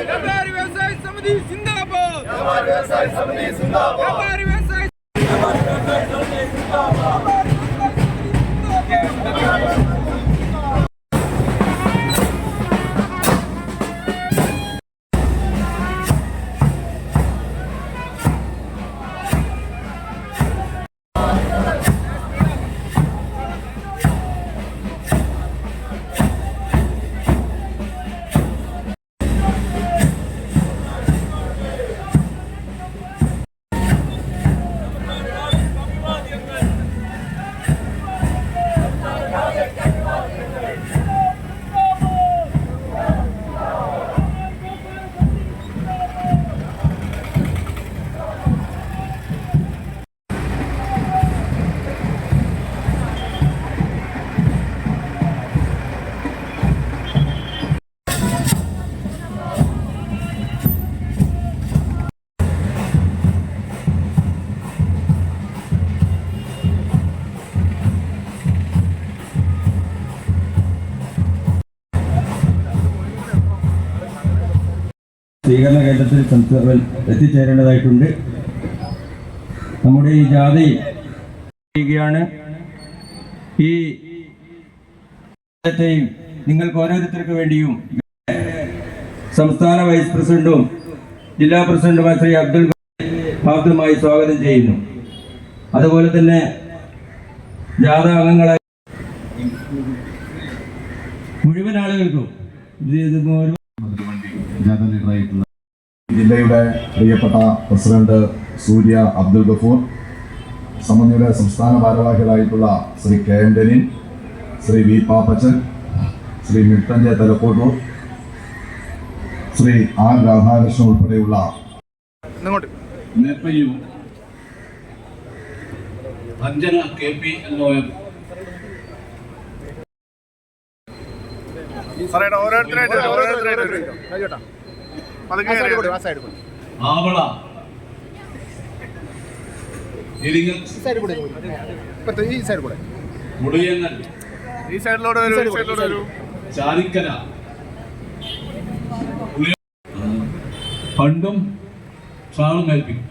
व्यापारी समिति जिंदाबाद। സ്വീകരണ കേന്ദ്രത്തിൽ എത്തിച്ചേരേണ്ടതായിട്ടുണ്ട്. നമ്മുടെ ഈ ജാഥ ചെയ്യുകയാണ്. ഈ നിങ്ങൾക്ക് ഓരോരുത്തർക്ക് വേണ്ടിയും സംസ്ഥാന വൈസ് പ്രസിഡന്റും ജില്ലാ പ്രസിഡന്റുമായ ശ്രീ അബ്ദുൽ ഹാഫിദുമായി സ്വാഗതം ചെയ്യുന്നു. അതുപോലെ തന്നെ ജാഥ അംഗങ്ങളായ മുഴുവൻ ആളുകൾക്കും ജില്ലയുടെ പ്രിയപ്പെട്ട പ്രസിഡന്റ് സൂര്യ അബ്ദുൽ ഗഫൂർ, സമിതിയുടെ സംസ്ഥാന ഭാരവാഹികളായിട്ടുള്ള Shri K N Denin, Shri V Pappachan, Shri Milton J Thalakottoor, Shri R Radhakrishnan ഉൾപ്പെടെയുള്ള നേപ്പയും അഞ്ജന KP LOM ആവള മുടിയങ്ങൽ ചാരിക്കര ഫണ്ടും ഷാളും ഏൽപ്പിക്കും.